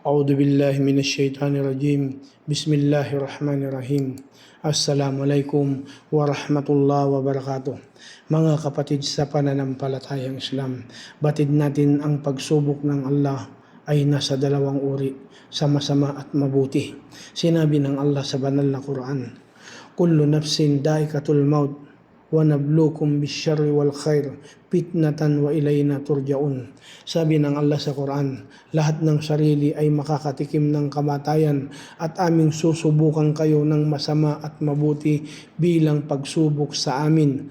أعوذ بالله من الشيطان الرجيم بسم الله الرحمن الرحيم Assalamualaikum warahmatullahi wabarakatuh. Mga kapatid sa pananampalatayang Islam, batid natin ang pagsubok ng Allah ay nasa dalawang uri, sa masama at mabuti. Sinabi ng Allah sa banal na Quran, Kullu nafsin daikatul maut wa nablukum bisyarri wal khair fitnatan wa ilayna turjaun. Sabi ng Allah sa Quran, lahat ng sarili ay makakatikim ng kamatayan at aming susubukan kayo ng masama at mabuti bilang pagsubok sa amin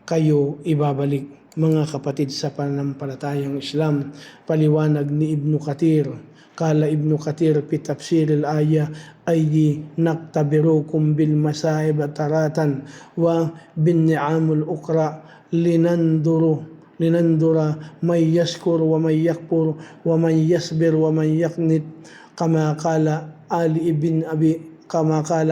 kayo ibabalik. Mga kapatid sa pananampalatayang Islam, paliwanag ni Ibn Kathir, Kala Ibn Kathir fi tafsir al-aya ay naktabirukum bil masaib taratan wa bin ni'amul ukra linandura may yashkur wa may yakpur wa may yasbir wa may yaknit kama kala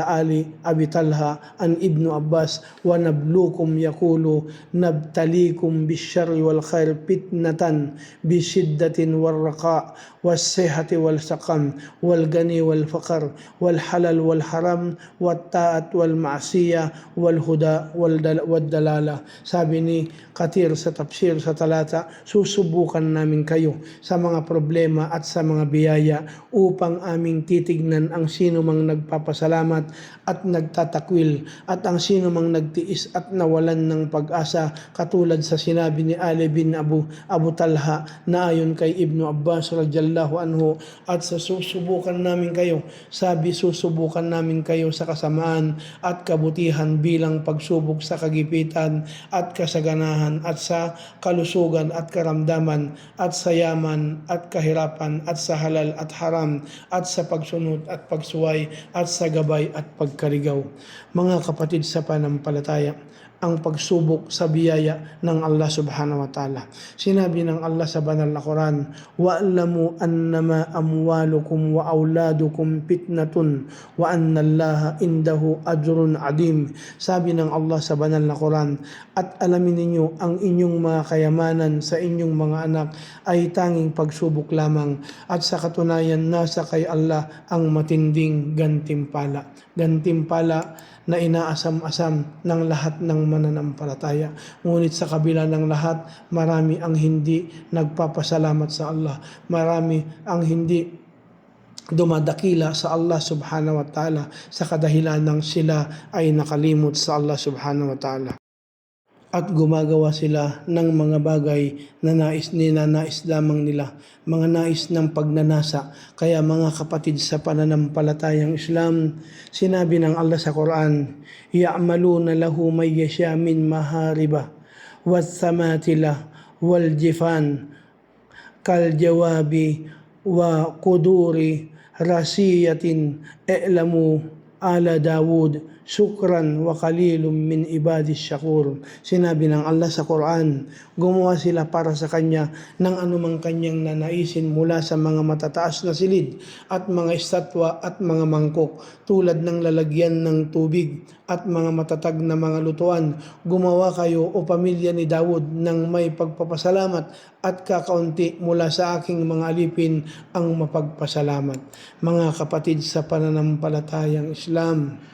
Ali Abi Talha an Ibnu Abbas wa nablukum yakulu nabtalikum bisyarri wal khair fitnatan bisiddatin wal raqa was sihhati wal saqam wal gani wal faqr wal halal wal haram wat ta'at wal ma'siyah wal huda wal dalala. Sabi ni Kathir sa tafsir sa talata, susubukan namin kayo sa mga problema at sa mga biyaya upang aming titignan ang sino mang nagpapasalamat at nagtatakwil at ang sino mang nagtiis at nawalan ng pag-asa, katulad sa sinabi ni Ali bin Abu Talha na ayon kay Ibnu Abbas radhiyallahu anhu, at sa susubukan namin kayo, sabi susubukan namin kayo sa kasamaan at kabutihan bilang pagsubok sa kagipitan at kasaganahan at sa kalusugan at karamdaman at sa yaman at kahirapan at sa halal at haram at sa pagsunod at pagsuway at sa gabay at pagkarigaw. Mga kapatid sa panampalataya, ang pagsubok sa biyaya ng Allah subhanahu wa ta'ala. Sinabi ng Allah sa banal na Quran, wa'lamu annama amwalukum wa auladukum fitnatun wa annallaha indahu ajrun adim. Sabi ng Allah sa banal na Quran, at alamin ninyo ang inyong mga kayamanan sa inyong mga anak ay tanging pagsubok lamang, at sa katunayan nasa kay Allah ang matinding gantimpala. Gantimpala na inaasam-asam ng lahat ng mananampalataya. Ngunit sa kabila ng lahat, marami ang hindi nagpapasalamat sa Allah. Marami ang hindi dumadakila sa Allah subhanahu wa ta'ala sa kadahilan ng sila ay nakalimot sa Allah subhanahu wa ta'ala. At gumagawa sila ng mga bagay na nais lamang nila, mga nais ng pagnanasa. Kaya mga kapatid sa pananampalatayang Islam, sinabi ng Allah sa Quran, ya'maluna lahu may yasha min mahariba wathamatila wal jifan kal jawabi wa kuduri rasiyatin i'lamu ala Dawud syukran wa qalilum min ibadis syakur. Sinabi ng Allah sa Quran, gumawa sila para sa Kanya ng anumang Kanyang nanaisin mula sa mga matataas na silid at mga estatwa at mga mangkok tulad ng lalagyan ng tubig at mga matatag na mga lutuan. Gumawa kayo o pamilya ni Dawud ng may pagpapasalamat at kakaunti mula sa aking mga alipin ang mapagpasalamat. Mga kapatid sa pananampalatayang Islam,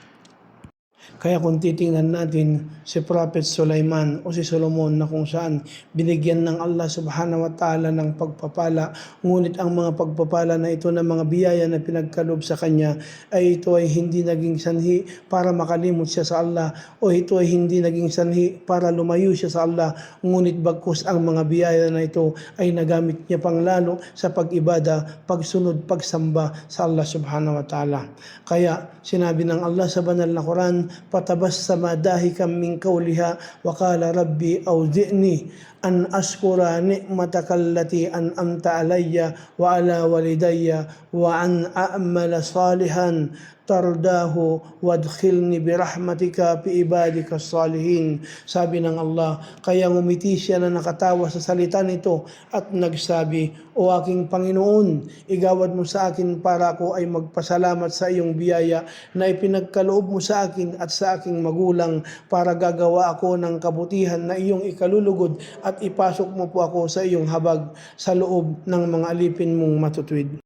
kaya kung titingnan natin si Prophet Sulaiman o si Solomon na kung saan binigyan ng Allah subhanahu wa ta'ala ng pagpapala, ngunit ang mga pagpapala na ito na mga biyaya na pinagkaloob sa kanya ay ito ay hindi naging sanhi para makalimot siya sa Allah o ito ay hindi naging sanhi para lumayo siya sa Allah, ngunit bagkus ang mga biyaya na ito ay nagamit niya pang lalo sa pag-ibada, pagsunod, pagsamba sa Allah subhanahu wa ta'ala. Kaya sinabi ng Allah sa banal na Quran, fatabassama dahikan min qawliha wa qala rabbi awzi'ni an askura ni'mataka allati an'amta alayya wa ala walidayya wa an a'mala salihan tardahu wadkhilni birahmatika fi ibadika salihin. Sabi ng Allah, kaya ngumiti siya na nakatawa sa salita nito at nagsabi, o aking Panginoon, igawad mo sa akin para ako ay magpasalamat sa iyong biyaya na ipinagkaloob mo sa akin at sa aking magulang, para gagawa ako ng kabutihan na iyong ikalulugod at ipasok mo po ako sa iyong habag sa loob ng mga alipin mong matutwid.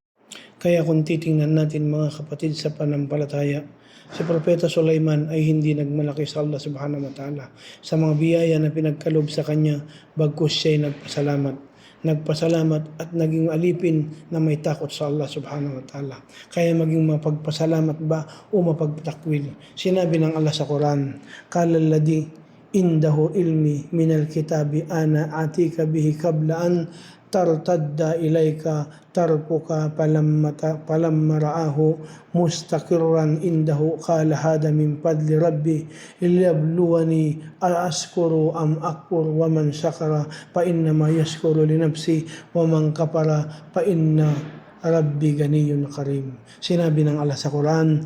Kaya kung titingnan natin mga kapatid sa panampalataya, si Propeta Sulaiman ay hindi nagmalaki sa Allah subhanahu wa ta'ala sa mga biyaya na pinagkalob sa kanya, bagkus siya ay nagpasalamat at naging alipin na may takot sa Allah subhanahu wa ta'ala. Kaya maging mapagpasalamat ba o mapagtakwil. Sinabi ng Allah sa Quran, "Qala alladhi indahu ilmi minal kitabi ana atika bihi qabla an tartadda ilayka tarpuka falamma ra'ahu mustaqirran indahu qala hada min fadli rabbi liyabluwani ashkuru am akfur wa man syakara fa innama yashkuru li nafsi wa man kafara fa inna rabbi ganiyyun karim." Sinabi ng Allah sa Quran,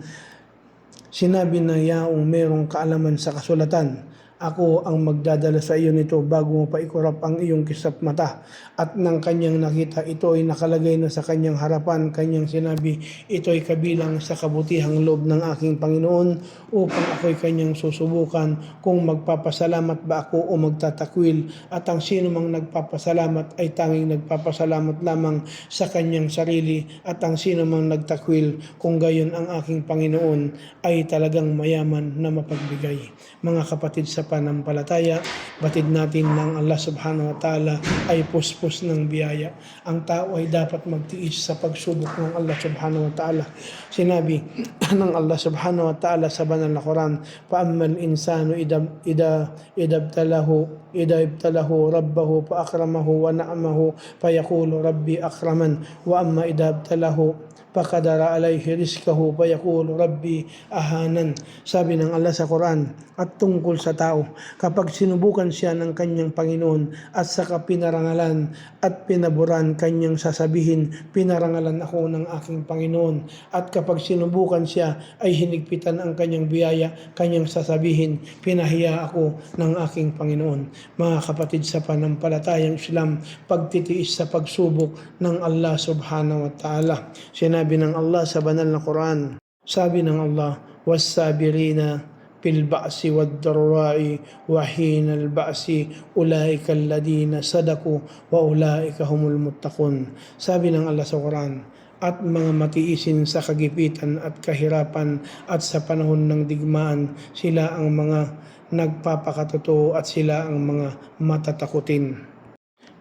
sinabi na yaong merong kaalaman sa kasulatan, ako ang magdadala sa iyo nito bago mo pa ikurap ang iyong kisap mata. At nang kanyang nakita, ito ay nakalagay na sa kanyang harapan. Kanyang sinabi, ito ay kabilang sa kabutihang loob ng aking Panginoon upang ako'y kanyang susubukan kung magpapasalamat ba ako o magtatakwil. At ang sino mang nagpapasalamat ay tanging nagpapasalamat lamang sa kanyang sarili. At ang sino mang nagtakwil kung gayon ang aking Panginoon ay talagang mayaman na mapagbigay. Mga kapatid sa panampalataya, batid natin ng Allah subhanahu wa ta'ala ay puspos ng biyaya. Ang tao ay dapat magtiis sa pagsubok ng Allah subhanahu wa ta'ala. Sinabi ng Allah subhanahu wa ta'ala sa banal na Quran, "Fa'ammal insanu idabtalahu rabbahu fa'akramahu wa na'amahu fayaqulu rabbi akraman wa amma idabtalahu pakadara alayhi rizkahu fayaqulu rabbi ahanan." Sabi ng Allah sa Quran, at tungkol sa tao, kapag sinubukan siya ng kanyang Panginoon at saka pinarangalan at pinaburan, kanyang sasabihin, pinarangalan ako ng aking Panginoon. At kapag sinubukan siya ay hinigpitan ang kanyang biyaya, kanyang sasabihin, pinahiya ako ng aking Panginoon. Mga kapatid sa panampalatayang Islam, pagtitiis sa pagsubok ng Allah subhanahu wa ta'ala. Sinabi ng Allah sa banal na Quran, sabi ng Allah, "Was-sabirina fil ba'si wad-dharra'i wa hinal ba'si ulaika alladhina sadaku wa ulaika humul muttaqun." Sabi ng Allah sa Quran, at mga matiisin sa kagipitan at kahirapan at sa panahon ng digmaan, sila ang mga nagpapakatotoo at sila ang mga matatakutin.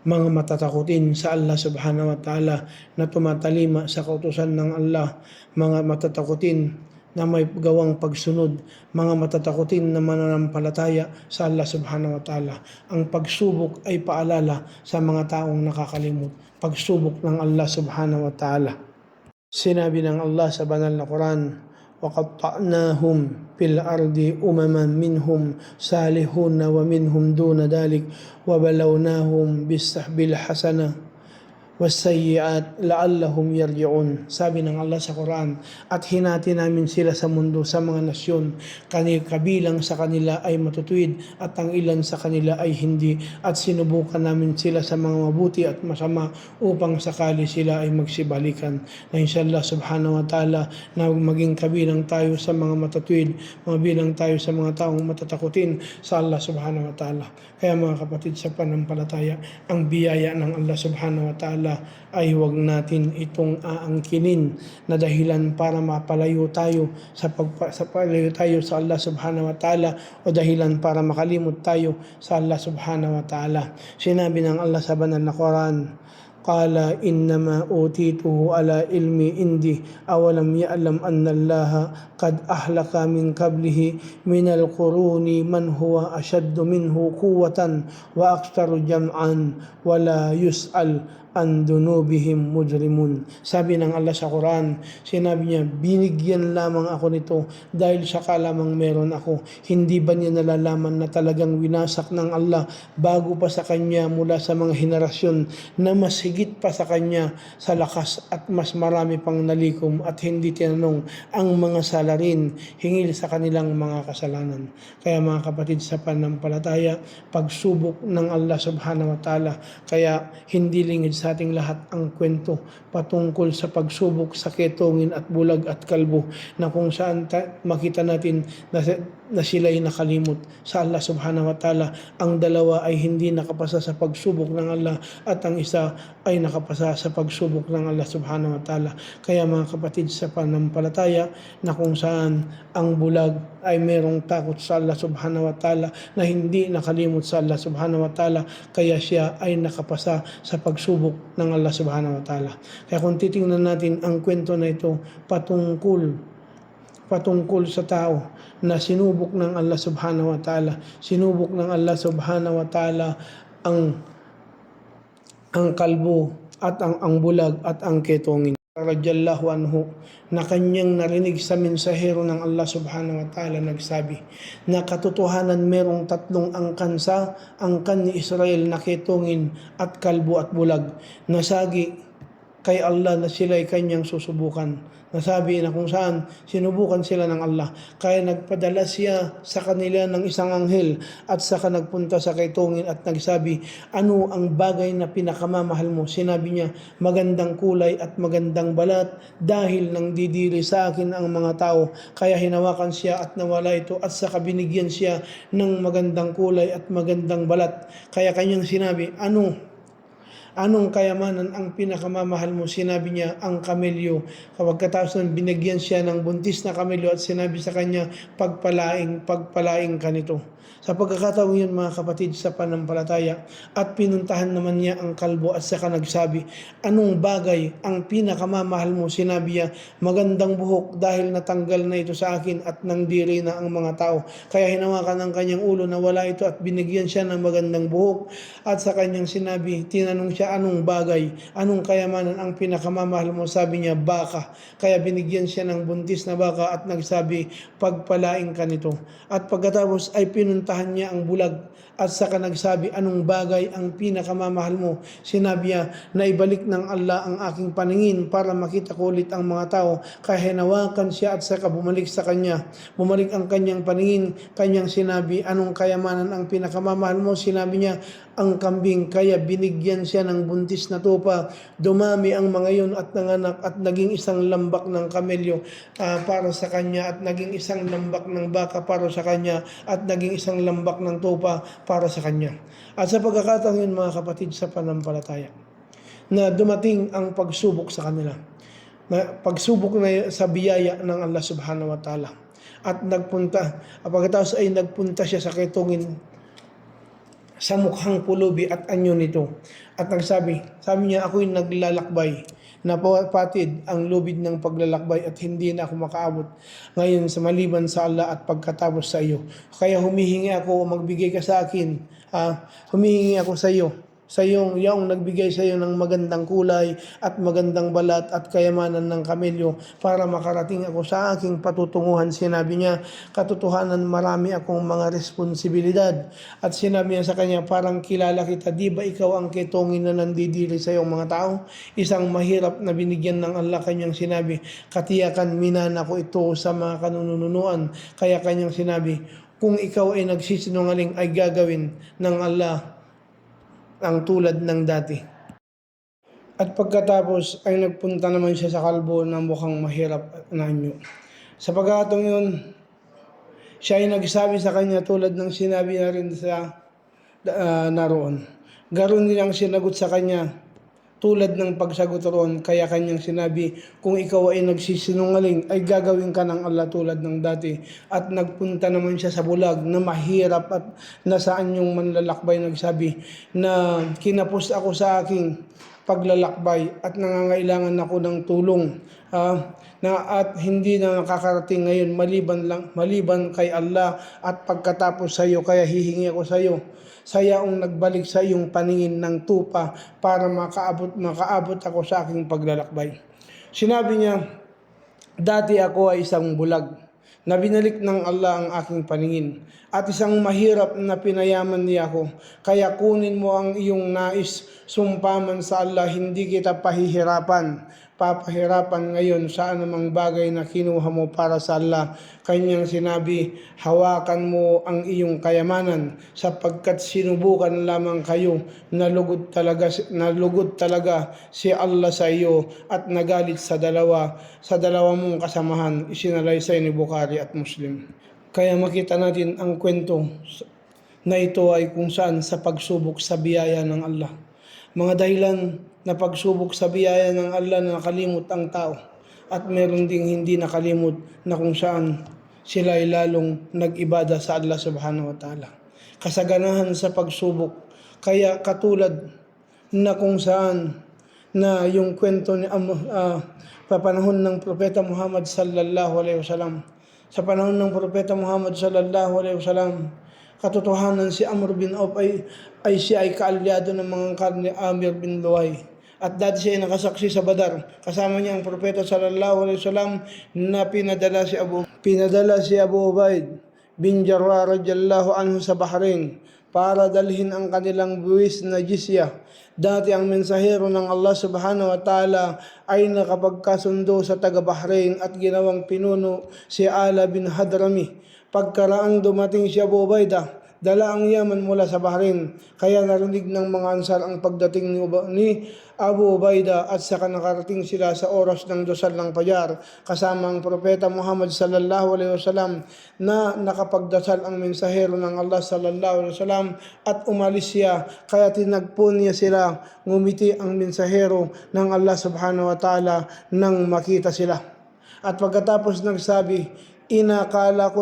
Mga matatakutin sa Allah subhanahu wa ta'ala na tumatalima sa kautusan ng Allah, mga matatakutin na may gawang pagsunod, mga matatakutin na mananampalataya sa Allah subhanahu wa ta'ala. Ang pagsubok ay paalala sa mga taong nakakalimot. Pagsubok ng Allah subhanahu wa ta'ala. Sinabi ng Allah sa banal na Quran, وَقَطَّعْنَاهُمْ فِي الْأَرْضِ أُمَمًا مِّنْهُمْ صَالِحُونَ وَمِنْهُمْ دُونَ ذَلِكَ وَبَلَوْنَاهُمْ بِالْحَسَنَةِ wasayyi'at la'allahum yarji'un. Sabi ng Allah sa Quran, at hinati namin sila sa mundo sa mga nasyon, kabilang sa kanila ay matutuwid at ang ilan sa kanila ay hindi, at sinubukan namin sila sa mga mabuti at masama upang sakali sila ay magsibalikan. Na inshallah subhanahu wa ta'ala na maging kabilang tayo sa mga matutuwid, mabilang tayo sa mga taong matatakutin sa Allah subhanahu wa ta'ala. Kaya mga kapatid sa panampalataya, ang biyaya ng Allah subhanahu wa ta'ala ay huwag natin itong aangkinin na dahilan para mapalayo tayo sa palayo tayo sa Allah subhanahu wa ta'ala o dahilan para makalimot tayo sa Allah subhanahu wa ta'ala. Sinabi ng Allah sa banal na Quran, qala innama utituhu ala ilmi indi awalam ya'lam anna allaha qad ahlaka min qablihi minal quruni man huwa ashaddu minhu quwwatan wa aktsaru jam'an wala yus'al an dunubihim mujrimun. Sabi ng Allah sa Quran, sinabi niya, binigyan lamang ako nito dahil saka lamang meron ako. Hindi ba niya nalalaman na talagang winasak ng Allah bago pa sa kanya mula sa mga henerasyon na mas higit pa sa kanya sa lakas at mas marami pang nalikom at hindi tinanong ang mga salarin hingil sa kanilang mga kasalanan. Kaya mga kapatid sa panampalataya, pagsubok ng Allah subhanahu wa ta'ala, kaya hindi lingid sa ating lahat ang kwento patungkol sa pagsubok sa ketongin at bulag at kalbo na kung saan makita natin na na sila'y nakalimot sa Allah subhanahu wa ta'ala. Ang dalawa ay hindi nakapasa sa pagsubok ng Allah at ang isa ay nakapasa sa pagsubok ng Allah subhanahu wa ta'ala. Kaya mga kapatid sa panampalataya, na kung saan ang bulag ay merong takot sa Allah subhanahu wa ta'ala, na hindi nakalimot sa Allah subhanahu wa ta'ala, kaya siya ay nakapasa sa pagsubok ng Allah subhanahu wa ta'ala. Kaya kung titingnan natin ang kwento na ito patungkol sa tao na sinubok ng Allah subhanahu wa ta'ala. Sinubok ng Allah subhanahu wa ta'ala ang kalbo at ang bulag at ang ketongin. Radiyallahu anhu, na kanyang narinig sa mensahero ng Allah subhanahu wa ta'ala nagsabi na katotohanan merong tatlong angkan sa angkan ni Israel na ketongin at kalbo at bulag. Nasagi kay Allah na sila'y kanyang susubukan. Nasabi na kung saan sinubukan sila ng Allah. Kaya nagpadala siya sa kanila ng isang anghel at saka nagpunta sa ketongin at nagsabi, ano ang bagay na pinakamamahal mo? Sinabi niya, magandang kulay at magandang balat dahil nang didiri sa akin ang mga tao. Kaya hinawakan siya at nawala ito at saka binigyan siya ng magandang kulay at magandang balat. Kaya kanyang sinabi, anong kayamanan ang pinakamamahal mo? Sinabi niya, ang kamelyo. Kapag katapos nun, binigyan siya ng buntis na kamelyo at sinabi sa kanya, pagpalaing ka nito. Sa pagkakataong yun mga kapatid sa panampalataya, at pinuntahan naman niya ang kalbo at saka nagsabi, anong bagay ang pinakamamahal mo? Sinabi niya, magandang buhok dahil natanggal na ito sa akin at nangdiri na ang mga tao. Kaya hinawakan ng kanyang ulo na wala ito at binigyan siya ng magandang buhok at sa kanyang sinabi, tinanong siya, anong bagay, anong kayamanan ang pinakamamahal mo? Sabi niya, baka. Kaya binigyan siya ng buntis na baka at nagsabi, pagpalaing ka nito. At pagkatapos ay pinuntahan niya ang bulag at saka nagsabi, anong bagay ang pinakamamahal mo? Sinabi niya, na ibalik ng Allah ang aking paningin para makita ko ulit ang mga tao. Kaya hinawakan siya at saka bumalik sa kanya. Bumalik ang kanyang paningin, kanyang sinabi, anong kayamanan ang pinakamamahal mo? Sinabi niya, ang kambing. Kaya binigyan siya ng buntis na tupa. Dumami ang mga yun at nanganak at naging isang lambak ng kamelyo para sa kanya at naging isang lambak ng baka para sa kanya at naging isang lambak ng tupa para sa kanya. At sa pagkakataon yun mga kapatid sa panampalataya, na dumating ang pagsubok sa kanila, na pagsubok na sa biyaya ng Allah subhanahu wa ta'ala, at pagkatapos ay nagpunta siya sa ketongin sa mukhang pulubi at anyo nito at sabi niya, ako'y naglalakbay na patid ang lubid ng paglalakbay at hindi na ako makaabot ngayon sa maliban sa Allah at pagkatapos sa iyo. Kaya humihingi ako, magbigay ka sa akin, humihingi ako sa iyo, yung nagbigay sa iyo ng magandang kulay at magandang balat at kayamanan ng kamelyo para makarating ako sa aking patutunguhan. Sinabi niya, katotohanan marami akong mga responsibilidad. At sinabi niya sa kanya, parang kilala kita, di ba ikaw ang ketongin na nandidiri sa iyong mga tao? Isang mahirap na binigyan ng Allah. Kanyang sinabi, katiyakan minana ko ito sa mga kanununuan. Kaya kanyang sinabi, kung ikaw ay nagsisinungaling ay gagawin ng Allah ang tulad ng dati. At pagkatapos ay nagpunta naman siya sa kalbo na mukhang mahirap na anyo. Sa pagkakataong yun, siya ay nagsabi sa kanya tulad ng sinabi na rin sa naroon. Garon din ang sinagot sa kanya tulad ng pagsagot roon. Kaya kanyang sinabi, kung ikaw ay nagsisinungaling ay gagawin ka ng Allah tulad ng dati. At nagpunta naman siya sa bulag na mahirap at nasaan yung manlalakbay, nagsabi na kinapos ako sa aking paglalakbay at nangangailangan ako ng tulong at hindi na nakakarating ngayon maliban kay Allah at pagkatapos sa iyo. Kaya hihingi ako sa iyo, sayaong nagbalik sa iyong paningin ng tupa para makaabot ako sa aking paglalakbay. Sinabi niya, dati ako ay isang bulag na binalik ng Allah ang aking paningin at isang mahirap na pinayaman niya ako. Kaya kunin mo ang iyong nais, sumpaman sa Allah, hindi kita papahirapan ngayon sa anumang bagay na kinuha mo para sa Allah. Kanyang sinabi, hawakan mo ang iyong kayamanan sapagkat sinubukan lamang kayo, nalugod talaga si Allah sa iyo at nagalit sa dalawa mong kasamahan. Isinalaysay ni Bukhari at Muslim. Kaya makita natin ang kwento na ito ay kung saan sa pagsubok sa biyaya ng Allah. Mga dahilan na pagsubok sa biyaya ng Allah na nakalimot ang tao, at meron ding hindi nakalimot na kung saan sila ay lalong nag-ibada sa Allah subhanahu wa ta'ala. Kasaganahan sa pagsubok, kaya katulad na kung saan na yung kwento ni papanahon ng Propeta Muhammad sallallahu alaihi wasallam. Sa panahon ng Propeta Muhammad sallallahu alaihi wasallam, katotohanan si Amr bin Auf ay siya ay kaalyado ng mga karne Amir bin Luhay. At dati siya ay nakasaksi sa Badar. Kasama niya ang Propeta sallallahu alaihi wasallam na pinadala si Abu Ubaid bin Jarrah radhiyallahu anhu sa Bahrain para dalhin ang kanilang buwis na jizya. Dati ang mensahero ng Allah subhanahu wa ta'ala ay nakapagkasundo sa taga Bahrain at ginawang pinuno si Ala bin Hadrami. Pagkaraang dumating si Abu Ubaidah, dala ang yaman mula sa Bahrain, kaya narinig ng mga Ansar ang pagdating ni Abu Ubaidah at saka nakarating sila sa oras ng dasal ng Fajar kasama ang Propeta Muhammad sallallahu alaihi wasallam na nakapagdasal ang mensahero ng Allah sallallahu alaihi wasallam at umalis siya, kaya tinagpo niya sila. Ngumiti ang mensahero ng Allah subhanahu wa ta'ala nang makita sila, at pagkatapos nagsabi, Inaakala ko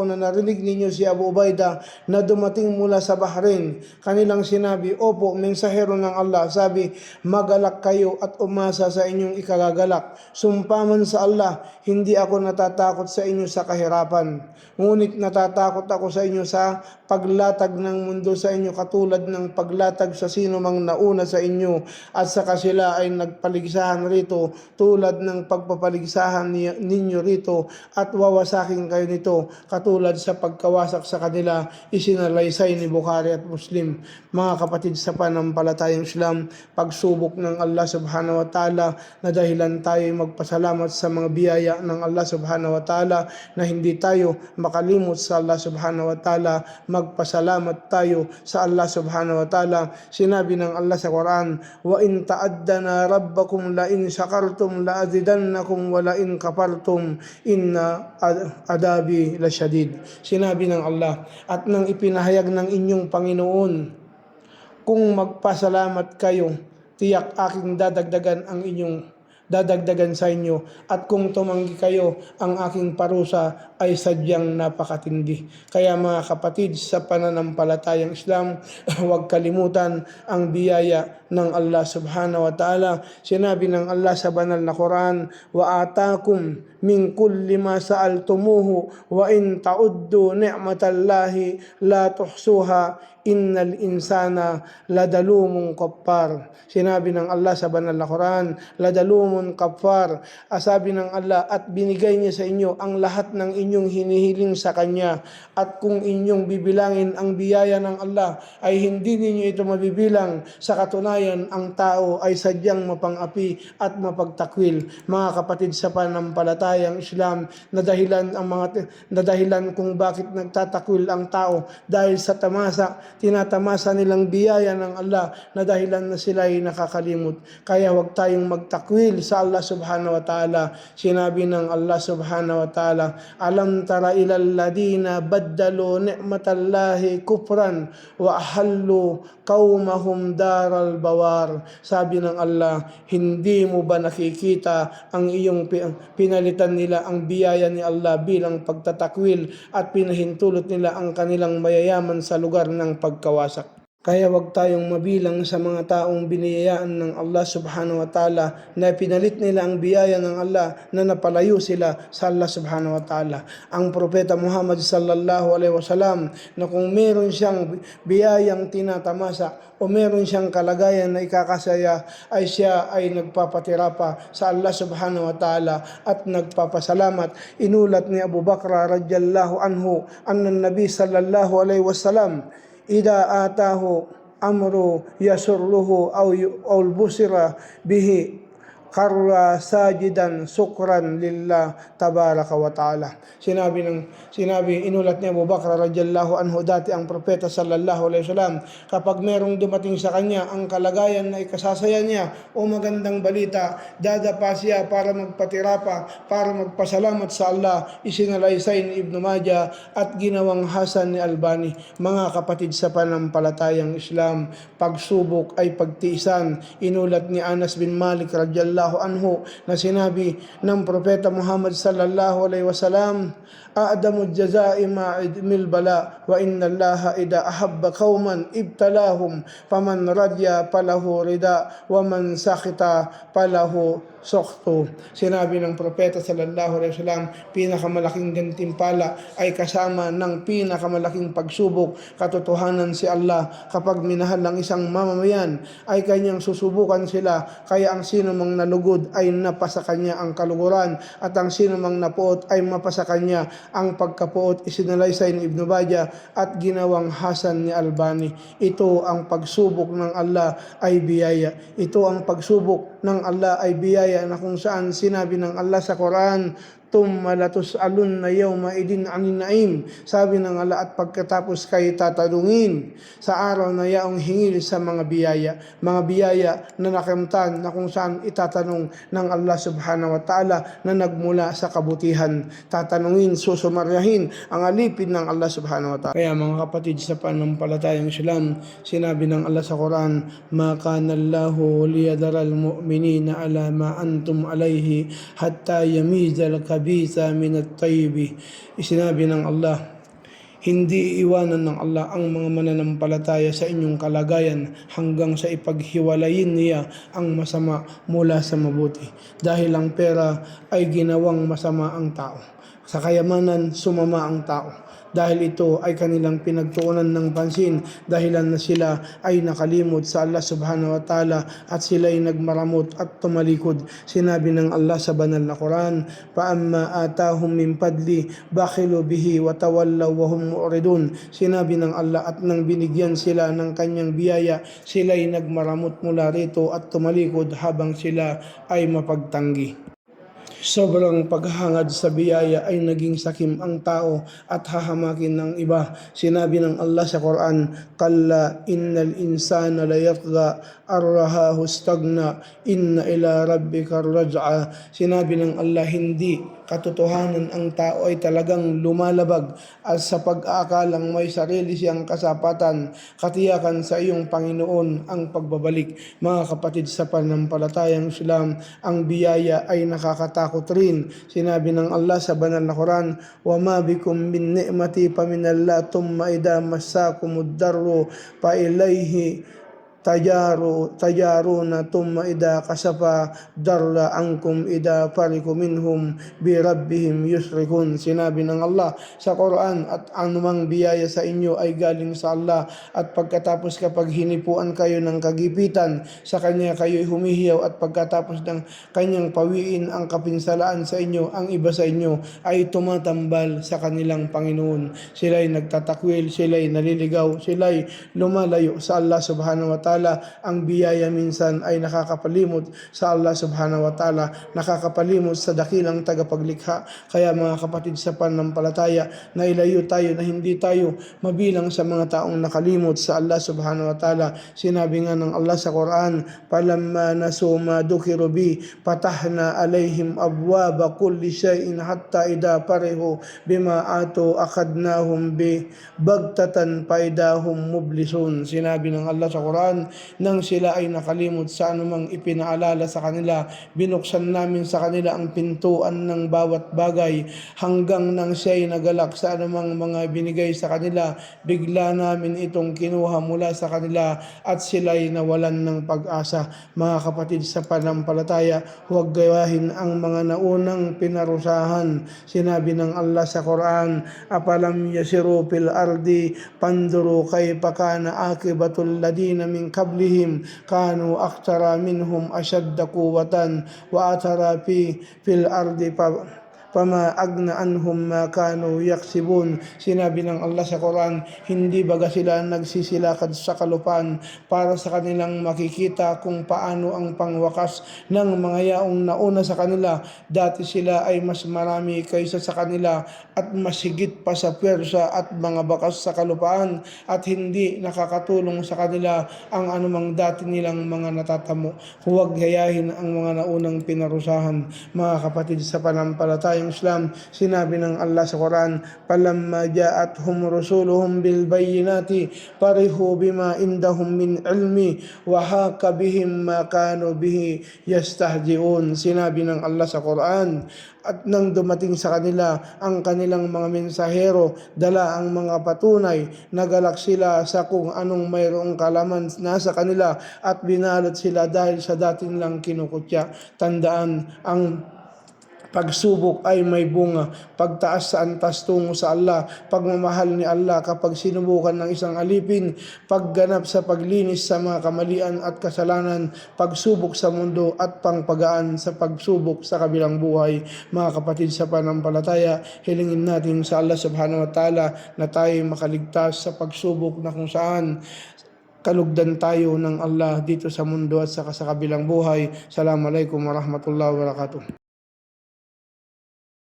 na narinig ninyo si Abu Ubaidah na dumating mula sa Bahrain. Kanilang sinabi, opo, mensahero ng Allah. Sabi, magalak kayo at umasa sa inyong ikagagalak. Sumpaman sa Allah, hindi ako natatakot sa inyo sa kahirapan. Ngunit natatakot ako sa inyo sa paglatag ng mundo sa inyo katulad ng paglatag sa sino mang nauna sa inyo, at saka sila ay nagpaligsahan rito tulad ng pagpapaligsahan ninyo rito, at wawasakin kayo nito katulad sa pagkawasak sa kanila. Isinalaysay ni Bukhari at Muslim. Mga kapatid sa panampalatayang Islam, pagsubok ng Allah subhanahu wa ta'ala na dahilan tayo magpasalamat sa mga biyaya ng Allah subhanahu wa ta'ala, na hindi tayo makalimot sa Allah subhanahu wa ta'ala. Magpasalamat tayo sa Allah subhanahu wa ta'ala. Sinabi ng Allah sa Quran, wa in ta'addana rabbakum la in shakartum la azidannakum wa la in kafartum inna adabi lasyadid. Sinabi ng Allah, at nang ipinahayag ng inyong Panginoon, kung magpasalamat kayo, tiyak aking dadagdagan sa inyo, at kung tumanggi kayo, ang aking parusa ay sadyang napakatindi. Kaya mga kapatid sa pananampalatayang Islam, huwag kalimutan ang biyaya ng Allah subhanahu wa ta'ala. Sinabi ng Allah sa banal na Quran, wa atakum min kulli ma sa'altumuhu wa in ta'uddu ni'matallahi la tuhsuha innal insana ladalumong kaffar. Sinabi ng Allah sa banal na Quran, ladalumong kaffar. Sabi ng Allah, at binigay niya sa inyo ang lahat ng inyong hinihiling sa Kanya, at kung inyong bibilangin ang biyaya ng Allah ay hindi ninyo ito mabibilang. Sa katunayan, ang tao ay sadyang mapang-api at mapagtakwil. Mga kapatid sa panampalatayang Islam, na dahilan kung bakit nagtatakwil ang tao dahil sa tinatamasa nilang biyaya ng Allah, na dahilan na sila ay nakakalimot. Kaya huwag tayong magtakwil sa Allah subhanahu wa ta'ala. Sinabi ng Allah subhanahu wa ta'ala, alam tara ilal ladina baddalu ni'matallahi kufran wa ahallu qaumahum daral bawar. Sabi ng Allah, hindi mo ba nakikita ang iyong pinalitan nila ang biyaya ni Allah bilang pagtatakwil, at pinahintulot nila ang kanilang mayayaman sa lugar ng pagkawasak. Kaya wag tayong mabilang sa mga taong biniyayaan ng Allah subhanahu wa ta'ala na pinalit nila ang biyaya ng Allah, na napalayo sila sa Allah subhanahu wa ta'ala. Ang Propeta Muhammad sallallahu alaihi wasallam, na kung meron siyang biyayang tinatamasa o meron siyang kalagayan na ikakasaya, ay siya ay nagpapatira pa sa Allah subhanahu wa ta'ala at nagpapasalamat. Inulat ni Abu Bakr radhiyallahu anhu anna Nabi sallallahu alaihi wasallam ida atahu amru yasurruhu aw busira bihi kharra sajidan sukran lillah tabaraka wa ta'ala. Inulat ni Abu Bakr radhiyallahu anhu, dati ang propeta sallallahu alaihi wasallam, kapag merong dumating sa kanya ang kalagayan na ikasasaya niya o magandang balita, dadapa siya para magpatirapa, para magpasalamat sa Allah. Isinalaysay ni Ibn Majah at ginawang hasan ni Albani. Mga kapatid sa panampalatayang Islam, pagsubok ay pagtiisan. Inulat ni Anas bin Malik radhiyallahu anhu na sinabi ng propeta Muhammad sallallahu alaihi wasallam, a'damul jazaa'i ma'idmil bala wa inna allaha ida ahabba qauman ibtalahum faman radya falahu rida wa man sakhita falahu sukhtu. Sinabi ng propeta sallallahu alaihi wasallam, pinakamalaking gantimpala ay kasama ng pinakamalaking pagsubok. Katotohanan si Allah, kapag minahal ng isang mamamayan ay kanyang susubukan sila, kaya ang sino mang nalugod ay napasa kanya ang kaluguran, at ang sino mang napuot ay mapasa kanya ang pagkapuot. Isinalaysay ni Ibn Majah at ginawang hasan ni Albani. Ito ang pagsubok ng Allah ay biyaya. Ito ang pagsubok ng Allah ay biyaya na kung saan sinabi ng Allah sa Quran, thumma latus'alunna yawma idin 'anil na'im. Sabi ng Allah, at pagkatapos kayo tatanungin sa araw na yaong hingil sa mga biyaya na nakamtan, na kung saan itatanong ng Allah subhanahu wa ta'ala na nagmula sa kabutihan. Tatanungin, susumaryahin ang alipin ng Allah subhanahu wa ta'ala. Kaya mga kapatid sa panampalatayang Islam, sinabi ng Allah sa Quran, ma kana Allahu liyadharal mu'minina ala ma antum alayhi hatta yamizal kabisa minat tayyib. Isinabi ng Allah, hindi iiwanan ng Allah ang mga mananampalataya sa inyong kalagayan hanggang sa ipaghiwalayin niya ang masama mula sa mabuti. Dahil ang pera ay ginawang masama ang tao, sa kayamanan sumama ang tao. Dahil ito ay kanilang pinagtuunan ng pansin, dahilan na sila ay nakalimot sa Allah subhanahu wa ta'ala at sila ay nagmaramot at tumalikod. Sinabi ng Allah sa banal na Quran, فَأَمَّا آتَاهُمْ مِنْ فَضْلِهِ بَخِلُوا بِهِ وَتَوَلَّوْا وَهُمْ مُعْرِضُونَ. Sinabi ng Allah, at nang binigyan sila ng kanyang biyaya, sila ay nagmaramot mula rito at tumalikod habang sila ay mapagtanggi. Sobrang paghahangad sa biyaya ay naging sakim ang tao at hahamakin ng iba. Sinabi ng Allah sa Quran, kalla innal insana layatgha arrahahu stagna inna ila rabbika raj'a. Sinabi ng Allah, hindi katotohanan ang tao ay talagang lumalabag at sa pag-aakalang may sarili siyang kasapatan. Katiyakan sa iyong Panginoon ang pagbabalik. Mga kapatid sa panampalatayang Islam, ang biyaya ay nakakatakot rin. Sinabi ng Allah sa banal na Quran, wa ma bikum min ni'mati paminallah thumma idha massakumud darru fa ilayhi tajaruna thumma idha kasafa darra ankum idha fariqu minhum bi rabbihim yushrikun. Sinabi ng Allah sa Quran, at anumang biyaya sa inyo ay galing sa Allah, at pagkatapos kapag hinipuan kayo ng kagipitan, sa kanya kayo'y humihiyaw, at pagkatapos ng kanyang pawiin ang kapinsalaan sa inyo, ang iba sa inyo ay tumatambal sa kanilang Panginoon. Sila'y nagtatakwil, sila'y naliligaw, sila'y lumalayo sa Allah subhanahu wa ta'ala. Ang biyaya minsan ay nakakapalimot sa Allah subhanahu wa ta'ala, nakakapalimot sa dakilang tagapaglikha. Kaya mga kapatid sa panampalataya, na ilayo tayo na hindi tayo mabilang sa mga taong nakalimot sa Allah subhanahu wa ta'ala. Sinabi nga ng Allah sa Quran, palamma nasu ma dukiru bi patahna alayhim abwaba kulli shay'in hatta idha farihu bima atu akhadnahum bi bagtatan paidahum mublisun. Sinabi ng Allah sa Quran, nang sila ay nakalimot sa anumang ipinaalala sa kanila, binuksan namin sa kanila ang pintuan ng bawat bagay, hanggang nang siya ay nagalak sa anumang mga binigay sa kanila, bigla namin itong kinuha mula sa kanila at sila ay nawalan ng pag-asa. Mga kapatid sa panampalataya, huwag gayahin ang mga naunang pinarusahan. Sinabi ng Allah sa Quran, apalam yasiru fil ardi panduru kayfa kana akibatul ladina min qablihim kanu aktsara minhum ashadda quwwatan wa athara fil ardi fama agna anhum ma kanu yaksibun. Sinabi ng Allah sa Quran, hindi baga sila nagsisilakad sa kalupaan para sa kanilang makikita kung paano ang pangwakas ng mga yaong nauna sa kanila. Dati sila ay mas marami kaysa sa kanila at mas higit pa sa pwersa at mga bakas sa kalupaan, at hindi nakakatulong sa kanila ang anumang dati nilang mga natatamo. Huwag gayahin ang mga naunang pinarusahan. Mga kapatid sa panampalatayang Islam, sinabi ng Allah sa Quran, "Falamma ja'athum rusuluhum bil bayyinati farihu bima indahum min ilmi wa haka bihim ma kanu bihi yastahzi'un." Sinabi ng Allah sa Quran, at nang dumating sa kanila ang kanilang mga mensahero, dala ang mga patunay, nagalak sila sa kung anong mayroong kalaman nasa kanila at binalot sila dahil sa dati nilang kinukutya. Tandaan, ang pagsubok ay may bunga, pagtaas sa antas tungo sa Allah, pagmamahal ni Allah kapag sinubukan ng isang alipin, pagganap sa paglinis sa mga kamalian at kasalanan, pagsubok sa mundo at pangpagaan sa pagsubok sa kabilang buhay. Mga kapatid sa panampalataya, hilingin natin sa Allah subhanahu wa ta'ala na tayo makaligtas sa pagsubok na kung saan kalugdan tayo ng Allah dito sa mundo at sa kabilang buhay. Assalamualaikum warahmatullahi wabarakatuh.